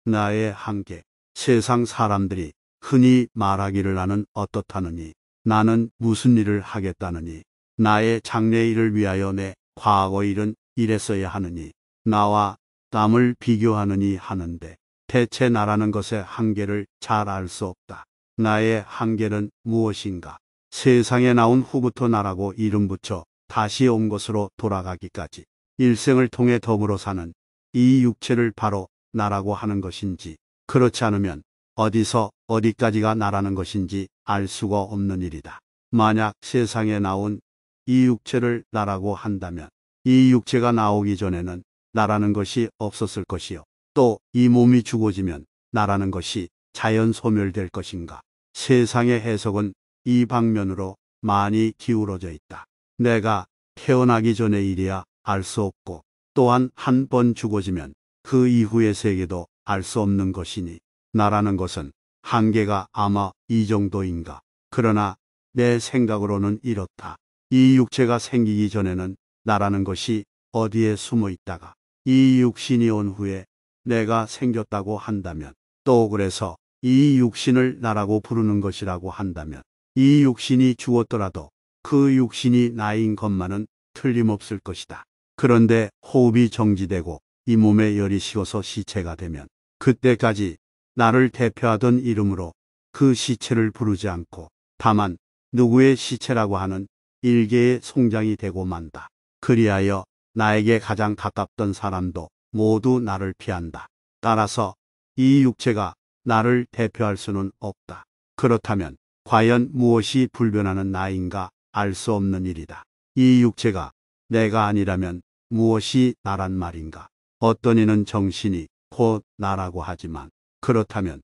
나의 한계. 세상 사람들이 흔히 말하기를 나는 어떻다느니, 나는 무슨 일을 하겠다느니, 나의 장래 일을 위하여 내 과거 일은 이랬어야 하느니, 나와 남을 비교하느니 하는데, 대체 나라는 것의 한계를 잘 알 수 없다. 나의 한계는 무엇인가? 세상에 나온 후부터 나라고 이름 붙여 다시 온 것으로 돌아가기까지 일생을 통해 더불어 사는 이 육체를 바로 나라고 하는 것인지, 그렇지 않으면 어디서 어디까지가 나라는 것인지 알 수가 없는 일이다. 만약 세상에 나온 이 육체를 나라고 한다면 이 육체가 나오기 전에는 나라는 것이 없었을 것이요, 또 이 몸이 죽어지면 나라는 것이 자연 소멸될 것인가? 세상의 해석은 이 방면으로 많이 기울어져 있다. 내가 태어나기 전의 일이야 알 수 없고, 또한 한 번 죽어지면 그 이후의 세계도 알 수 없는 것이니, 나라는 것은 한계가 아마 이 정도인가. 그러나 내 생각으로는 이렇다. 이 육체가 생기기 전에는 나라는 것이 어디에 숨어 있다가 이 육신이 온 후에 내가 생겼다고 한다면, 또 그래서 이 육신을 나라고 부르는 것이라고 한다면, 이 육신이 죽었더라도 그 육신이 나인 것만은 틀림없을 것이다. 그런데 호흡이 정지되고 이 몸에 열이 식어서 시체가 되면, 그때까지 나를 대표하던 이름으로 그 시체를 부르지 않고 다만 누구의 시체라고 하는 일개의 송장이 되고 만다. 그리하여 나에게 가장 가깝던 사람도 모두 나를 피한다. 따라서 이 육체가 나를 대표할 수는 없다. 그렇다면 과연 무엇이 불변하는 나인가 알 수 없는 일이다. 이 육체가 내가 아니라면 무엇이 나란 말인가? 어떤 이는 정신이 곧 나라고 하지만, 그렇다면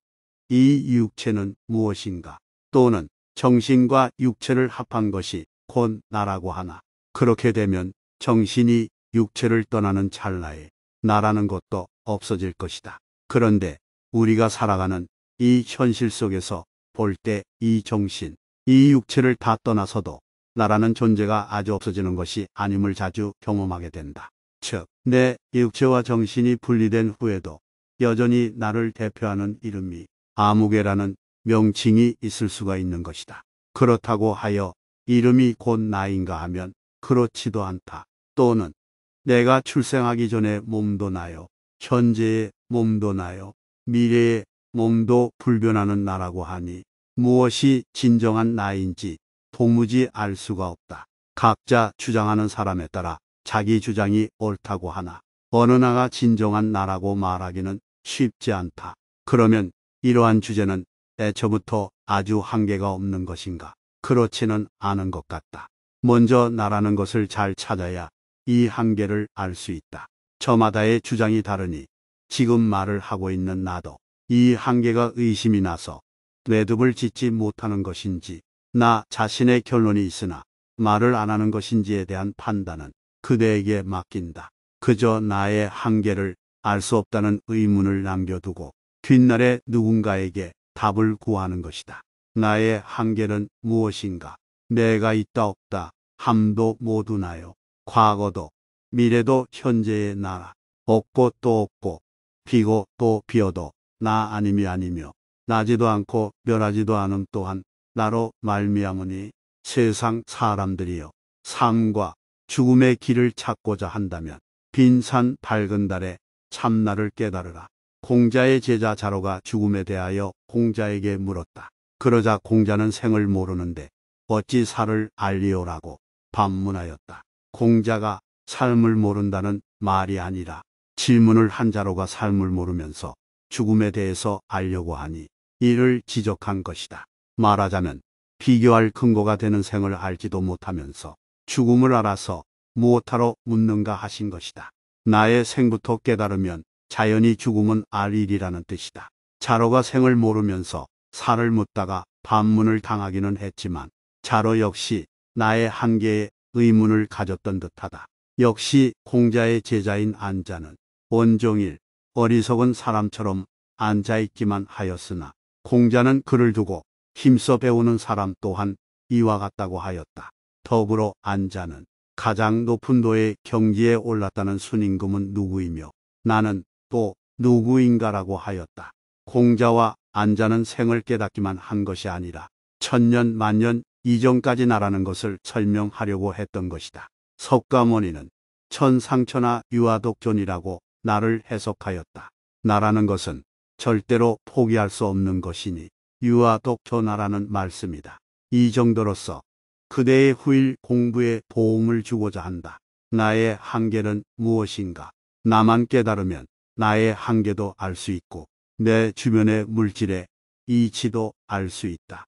이 육체는 무엇인가? 또는 정신과 육체를 합한 것이 곧 나라고 하나? 그렇게 되면 정신이 육체를 떠나는 찰나에 나라는 것도 없어질 것이다. 그런데 우리가 살아가는 이 현실 속에서 볼 때 이 정신, 이 육체를 다 떠나서도 나라는 존재가 아주 없어지는 것이 아님을 자주 경험하게 된다. 즉, 내 육체와 정신이 분리된 후에도 여전히 나를 대표하는 이름이 아무개라는 명칭이 있을 수가 있는 것이다. 그렇다고 하여 이름이 곧 나인가 하면 그렇지도 않다. 또는 내가 출생하기 전에 몸도 나요, 현재의 몸도 나요, 미래의 몸도 불변하는 나라고 하니 무엇이 진정한 나인지 도무지 알 수가 없다. 각자 주장하는 사람에 따라 자기 주장이 옳다고 하나 어느 나가 진정한 나라고 말하기는 쉽지 않다. 그러면 이러한 주제는 애초부터 아주 한계가 없는 것인가? 그렇지는 않은 것 같다. 먼저 나라는 것을 잘 찾아야 이 한계를 알 수 있다. 저마다의 주장이 다르니 지금 말을 하고 있는 나도 이 한계가 의심이 나서 뇌듭을 짓지 못하는 것인지, 나 자신의 결론이 있으나 말을 안 하는 것인지에 대한 판단은 그대에게 맡긴다. 그저 나의 한계를 알 수 없다는 의문을 남겨두고 뒷날에 누군가에게 답을 구하는 것이다. 나의 한계는 무엇인가? 내가 있다 없다 함도 모두 나요. 과거도 미래도 현재의 나라. 없고 또 없고 비고 또 비어도 나 아님이 아니며, 나지도 않고 멸하지도 않음 또한 나로 말미암으니, 세상 사람들이여, 삶과 죽음의 길을 찾고자 한다면 빈산 밝은 달에 참나를 깨달으라. 공자의 제자 자로가 죽음에 대하여 공자에게 물었다. 그러자 공자는 생을 모르는데 어찌 살을 알리오라고 반문하였다. 공자가 삶을 모른다는 말이 아니라 질문을 한 자로가 삶을 모르면서 죽음에 대해서 알려고 하니 이를 지적한 것이다. 말하자면 비교할 근거가 되는 생을 알지도 못하면서 죽음을 알아서 무엇하러 묻는가 하신 것이다. 나의 생부터 깨달으면 자연히 죽음은 알 일이라는 뜻이다. 자로가 생을 모르면서 살을 묻다가 반문을 당하기는 했지만 자로 역시 나의 한계에 의문을 가졌던 듯하다. 역시 공자의 제자인 안자는 온종일 어리석은 사람처럼 앉아있기만 하였으나 공자는 그를 두고 힘써 배우는 사람 또한 이와 같다고 하였다. 더불어 안자는 가장 높은 도의 경지에 올랐다는 순임금은 누구이며 나는 또 누구인가라고 하였다. 공자와 안자는 생을 깨닫기만 한 것이 아니라 천년 만년 이전까지 나라는 것을 설명하려고 했던 것이다. 석가모니는 천상천하 유아독존이라고 나를 해석하였다. 나라는 것은 절대로 포기할 수 없는 것이니 유아독존하라는 말씀이다. 이 정도로서 그대의 후일 공부에 도움을 주고자 한다. 나의 한계는 무엇인가? 나만 깨달으면 나의 한계도 알 수 있고 내 주변의 물질의 이치도 알 수 있다.